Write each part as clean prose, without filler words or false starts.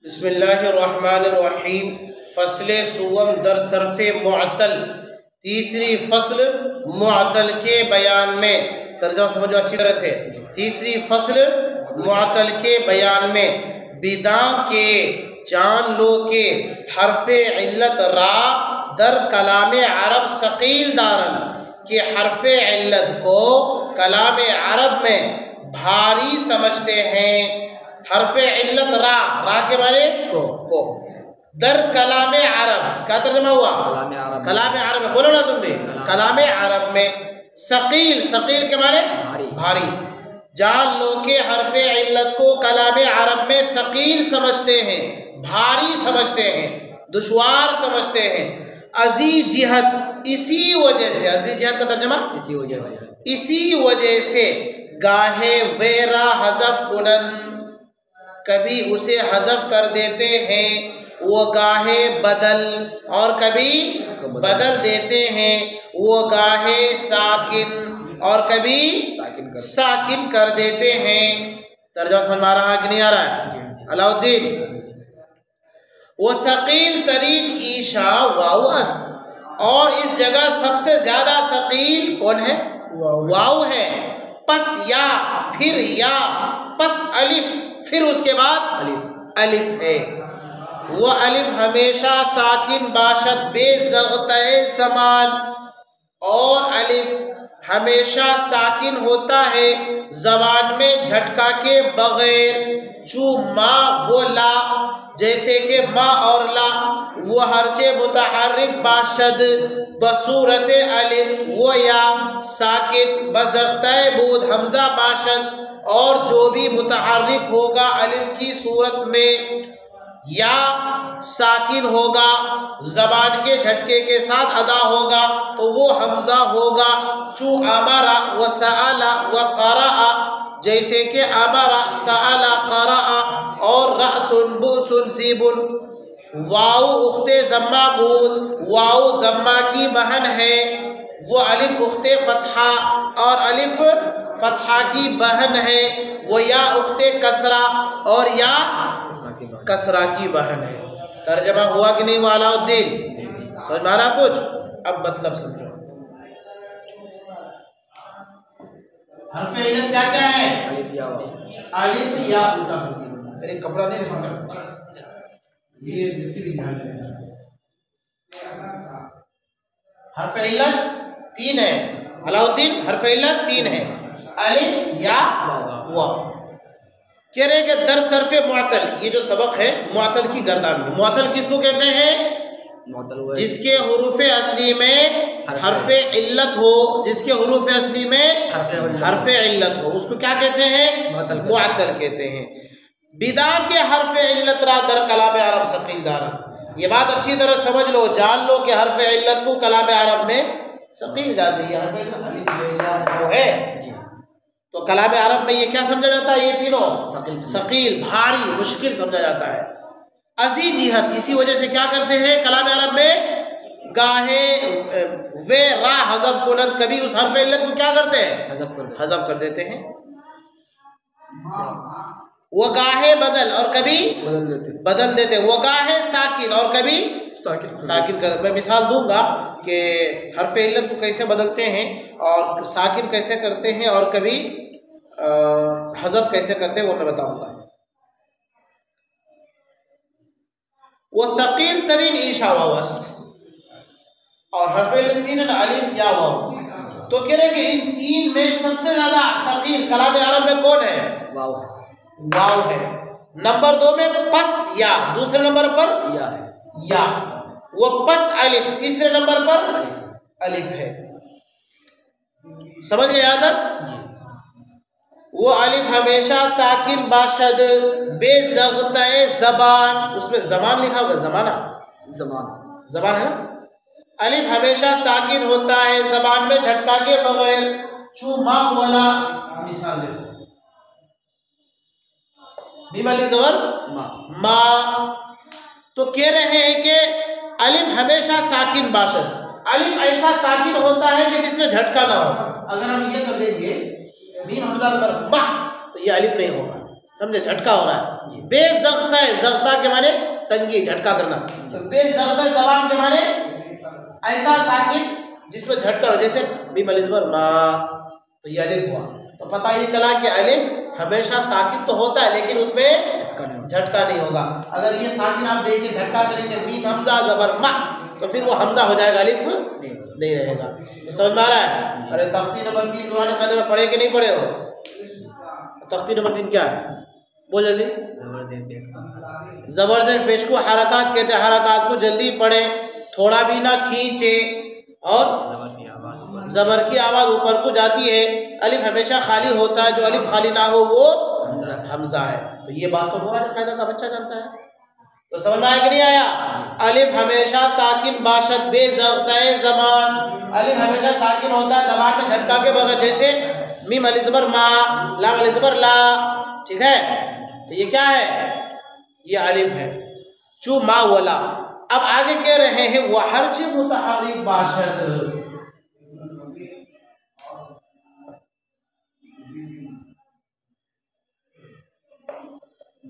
बिस्मिल्लाहिर्रहमानिर्रहीम। फ़स्ल सुवम दर सरफ़े मुअत्तल, तीसरी फ़स्ल मुअत्तल के बयान में। तर्जुमा समझो अच्छी तरह से। तीसरी फ़स्ल मुअत्तल के बयान में बिदा के जान लो के हरफ़े इल्लत रा दर कलाम अरब सकील दारन के हरफ़े इल्लत को कलाम अरब में भारी समझते हैं। हरफ़े इल्लत रा के माने को दर कलाम अरब, क्या तर्जुमा हुआ? कलाम अरब में। बोलो ना तुम भी, कलाम अरब में सकील, सकील के माने भारी। जान लो के हरफ़े इल्लत को कलाम अरब में सकील समझते हैं, भारी समझते हैं, दुश्वार समझते हैं। अजी जिहत, इसी वजह से। अजी जिहत का तर्जुमा इसी वजह से गाहे वेरा हज़फ कुनन, कभी उसे हज़फ कर देते हैं। वो गाहे बदल, और कभी बदल देते हैं। वो गाहे साकिन, और कभी साकिन कर देते हैं। तर्जुमा समझ में आ रहा है कि नहीं आ रहा है? अलाउद्दीन, वो सकील तरीन ईशा वाव अस्त, और इस जगह सबसे ज्यादा सकील कौन है? वाव है। पस या, फिर या, पस अलिफ, फिर उसके बाद अलिफ है। वो अलिफ हमेशा साकिन बाशत बेज़ग़्ताए ज़मान, और अलिफ हमेशा साकिन होता है ज़बान में झटका के बगैर। चू मा वो ला, जैसे कि मा और ला। वो हरचे मुतहर्रिक बाशद बसूरत अलिफ, वो या साकिन बज़ग़्ताए बूद हमज़ा बाशद, और जो भी मुतहर्रिक होगा अलिफ की सूरत में या साकिन होगा, जबान के झटके के साथ अदा होगा, तो वो हमजा होगा। चू अमरा व सअला व क़रअ, जैसे कि अमरा सअला क़रअ, और रअसुन बुसुन ज़ीबुन। वाव उख्ते ज़म्मा बूद, वाव ज़म्मा की बहन है। वो अलिफ उख्ते फ़तहा, और अलिफ फ़तहा की बहन है। वो या उख्ते कसरा, और या कसरा की बहन है। तर्जमा हुआ कि नहीं हुआ अलाउद्दीन? समझ में आ रहा कुछ? अब मतलब समझो। हरफ़े इल्लत क्या क्या है? अलिफ या उल्टा। मेरे कपड़ा नहीं रखा, ये जितनी भी ध्यान देना। हरफ़े इल्लत 3 है अलाउद्दीन, हरफ़े इल्लत 3 है, अलिफ या वाव। कह रहे हैं कि दर सरफ़े मुअत्तल, ये जो सबक है मुअत्तल की गर्दान में। मुअत्तल किसको कहते हैं? जिसके हुरूफ़े असली में हरफ़े इल्लत हो, जिसके हुरूफ़े असली में हरफ़े इल्लत हो, उसको क्या कहते हैं? मुअत्तल कहते हैं। बिदा के हरफ़े इल्लत रा दर कलाम अरब सकील दारन, ये बात अच्छी तरह समझ लो, जान लो कि हरफ़े इल्लत को कलाम अरब में सकील डाल दी है। तो कलाम अरब में ये क्या समझा जाता है? ये तीनों सकील, भारी, मुश्किल समझा जाता है। अजी जिहत, इसी वजह से क्या करते हैं कलाम अरब में गाहे वे रा हज़फ कुनन, कभी उस हरफ़े इल्लत को क्या करते हैं? हज़फ कर देते हैं। वो गाहे बदल, और कभी बदल देते हैं। वो गाहे साकिन, और कभी साकिन कर। मैं मिसाल दूंगा कि हरफ़े इल्लत को कैसे बदलते हैं, और साकिन कैसे करते हैं, और कभी हज़फ कैसे करते हैं, वो मैं बताऊंगा। वो सकील तरीन ईशा वावस, और हरफ़े इल्लत 3 अलिफ या वाव। तो कह रहे कि इन 3 में सबसे ज्यादा सकील कलाम अरब में कौन है? वाव है। नंबर 2 में पस या, दूसरे नंबर पर या है, या। वो पस अलिफ, तीसरे नंबर पर अलिफ है। समझ गए यहाँ तक? वो अलिफ हमेशा साकिन बाशद बेज़ग़्ताए ज़बान, उसमें ज़बान लिखा हुआ, ज़माना, ज़बान है ना। अलिफ हमेशा साकिन होता है ज़बान में झटका के बगैर। चू मा वाला मिसाल देखो, मा। तो कह रहे हैं कि अलिफ हमेशा साकिन बाशद, अलिफ ऐसा साकिन होता है कि जिसमें झटका ना हो। अगर हम ये कर देंगे मीम हमजा पर मा, तो ये अलिफ नहीं होगा, समझे, झटका हो रहा है। बेज़ग़्ता, ज़ग़्ता के माने तंगी, झटका करना। तो बेज़ग़्ता ज़बान के माने ऐसा साकिन जिसमें झटका हो, जैसे मीम अलिफ ज़बर मा, तो ये अलिफ हुआ, तो पता ये चला कि अलिफ हमेशा साकिन तो होता है लेकिन उसमें झटका नहीं होगा। अगर ये साकिन आप देखिए झटका करेंगे मीम हमजा ज़बर मा, तो फिर वो हमजा हो जाएगा, अलिफ नहीं रहेगा। तो समझ में आ रहा है? अरे तख्ती नंबर 3 नूरानी क़ायदे में पढ़े कि नहीं पढ़े हो? तख्ती नंबर 3 क्या है, बोल जल्दी। ज़बरदस्त पेश को हरकत कहते हैं, हरकत को जल्दी पढ़े, थोड़ा भी ना खींचे, और ज़बर की आवाज़ ऊपर को जाती है। अलिफ हमेशा खाली होता है, जो अलिफ खाली ना हो वो हमजा है। तो ये बात तो नूरानी क़ायदा का बच्चा जानता है। तो समझ में आया कि नहीं आया? अलिफ हमेशा साकिन बाशद बेज़ग़्ता ज़बान, अलिफ हमेशा साकिन होता है ज़बान में झटका के बगैर, जैसे मीम अलिफ ज़बर मा, लाम अलिफ ज़बर ला, ठीक है। तो ये क्या है, ये अलिफ है। चू मा वला। अब आगे कह रहे हैं वह हर्ज मुतहर्रिक बाशद,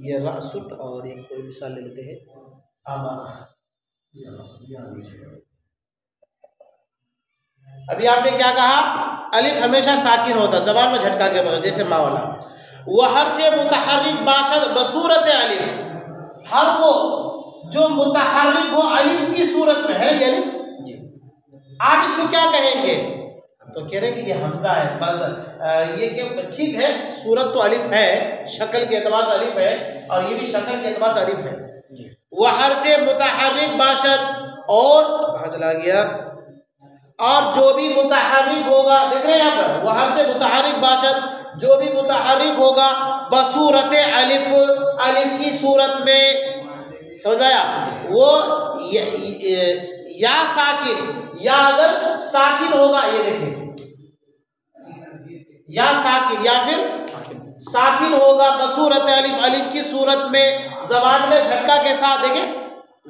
ये रासुट, और एक कोई मिसाल ले लेते हैं आमारा। अभी आपने क्या कहा, अलिफ हमेशा साकिन होता है ज़बान में झटका के बगैर, जैसे मा वाला। वह हर चे मुतहर्रिक बाशद बसूरत अलिफ, हर वो जो मुतहर्रिक हो अलिफ की सूरत में है, ये अलिफ आप इसको क्या कहेंगे? तो कह रहे कि ये हमजा है, बस ये क्या ठीक है, सूरत तो अलिफ है, शक्ल के एतबार से अलिफ है, और ये भी शक्ल के एतबार से अलिफ है। वह हर चे मुतहर्रिक बाशद, और कहाँ चला गया, और जो भी मुतहर्रिक होगा, देख रहे हैं यहाँ पर, वह हर चे मुतहर्रिक बाशद, जो भी मुतहर्रिक होगा बसूरत अलिफ, अलिफ की सूरत में, समझ आया? वो या साकिन, या अगर साकिन होगा, ये देखें, या साकिन या फिर साकिन होगा बसूरत अलिफ, अलिफ की सूरत में, जबान में झटका के साथ, देखें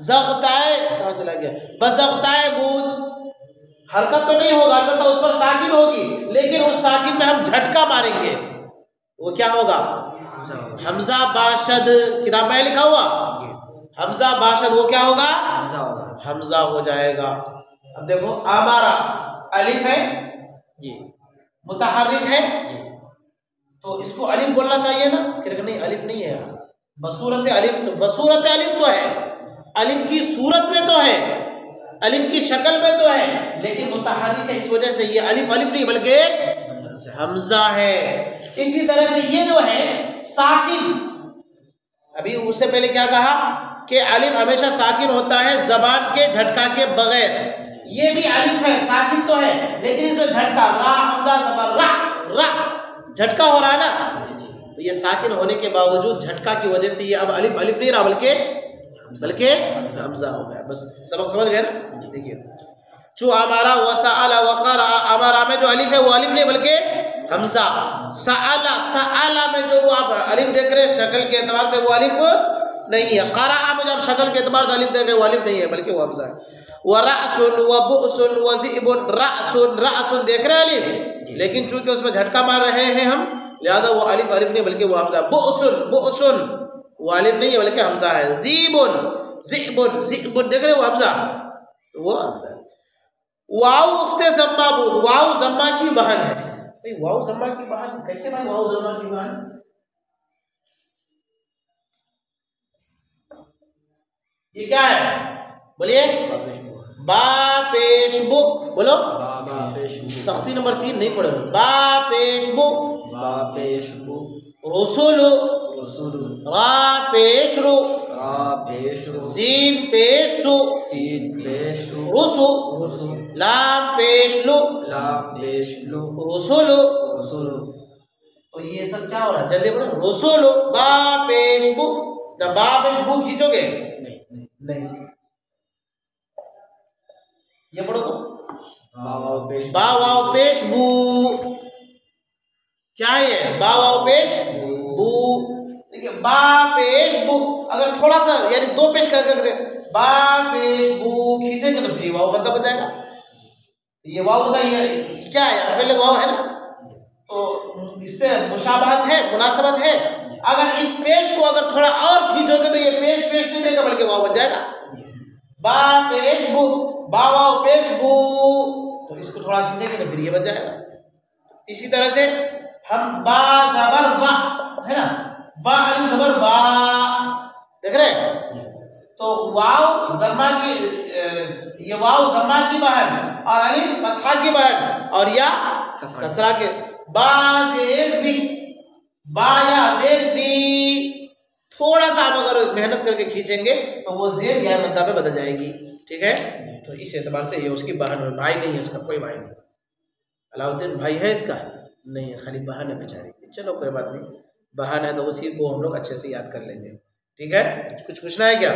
ज़ग़्ताए, कहाँ चला गया, बज़ग़्ताए बूद, हरकत तो नहीं होगा, अलबत्ता उस पर साकिन होगी, लेकिन उस साकिन में हम झटका मारेंगे, वो क्या होगा, हमजा बाशद। किताब में लिखा हुआ हमजा बाशद, वो क्या होगा, हमजा हो जाएगा। अब देखो आमारा अलिफ है जी, मुतहर्रिक है, तो इसको अलिफ बोलना चाहिए ना, नहीं अलिफ नहीं है, बसूरत अलिफ, तो बसूरत अलिफ तो है, अलिफ की सूरत में तो है, अलिफ की शक्ल में तो है, लेकिन मुतहर्रिक है, इस वजह से ये अलिफ अलिफ नहीं बल्कि हमजा है। इसी तरह से ये जो है साकिन, अभी उससे पहले क्या कहा कि अलिफ हमेशा साकिन होता है ज़बान के झटका के बगैर, ये भी अलिफ है, साकिन तो है, लेकिन इसमें झटका, रा हमजा ज़बर रा, रा झटका हो रहा है ना, तो ये साकिन होने के बावजूद झटका की वजह से ये अब अलिफ अलिफ नहीं रहा बल्कि हमजा हो गया। बस सबक समझ गए ना? देखिए चू अमारा वसाअला वक़रा, अमारा में जो अलिफ है वो अलिफ नहीं बल्कि हमजा, सअला, सअला में जो वो आप अलिफ देख रहे हैं शक्ल के एतबार से वो अलिफ नहीं है, क़रा में जब शक्ल के एतबार से अलिफ देख रहे हैं वो अलिफ नहीं है बल्कि वो हमजा है। व रअसुन व बुअसुन व ज़िअबुन, रअसुन रअसुन देख रहे हैं अलिफ, लेकिन चूंकि उसमें झटका मार रहे हैं हम, लिहाजा वो अलिफ अलिफ नहीं बल्कि वो हमजा। बुअसुन बुअसुन वो अलिफ नहीं है बल्कि हमजा है। ज़िअबुन ज़िअबुन ज़िअबुन देख रहे हैं वो हमजा, तो वो हमजा है। वाव उख्ते ज़म्मा बूद, वाव ज़म्मा की बहन है। भाई वाव ज़म्मा की बहन कैसे भाई, वाव ज़म्मा की बहन, ये क्या है बोलिए, बा पेश बुक, बोलो तख्ती नंबर 3 नहीं पढ़े, बा पेश बुक, रसूलु, रा पेश रु, सीन पेश सु, रुसु, लाम पेश लु, रसूलु। तो ये सब क्या हो रहा है, जल्दी बोलो, रसूलु, बा पेश बुक, ना बा पेश बुक खींचोगे नहीं, ये पढ़ो तो बा वाव पेश बू, क्या है बा वाव पेश बू, देखिए बा पेश बू, अगर थोड़ा सा यानी 2 पेश कर दे, बा पेश बू खींचेंगे तो फिर वाव बंदा बन जाएगा। ये वाव बंदा ये क्या है, पहले वाव है ना, तो इससे मुशाबहत है, मुनासबत है, अगर इस पेश को अगर थोड़ा और खींचोगे तो ये पेश पेश नहीं देगा बल्कि वाव बन जाएगा। बा पेश बू, बा वाव पेश बू, तो इसको थोड़ा खींचेंगे तो फिर ये बन जाएगा। इसी तरह से हम बा जबर बा है ना, बा अलिफ जबर बा, देख रहे हैं? तो वाव जम्मा की, ये वाव जम्मा की बहन और अलिफ फतहा की बहन और या कसरा के। बा जेर बी, बा या जेर बी, थोड़ा सा आप अगर मेहनत करके खींचेंगे तो वो जेर या मद्दा में बदल जाएगी। ठीक है, तो इस एतबार से ये उसकी बहन है, भाई नहीं है उसका, कोई भाई नहीं। अलाउद्दीन भाई है इसका नहीं है, खाली बहन है बेचारी। चलो कोई बात नहीं, बहन है तो उसी को हम लोग अच्छे से याद कर लेंगे। ठीक है, कुछ पूछना है क्या?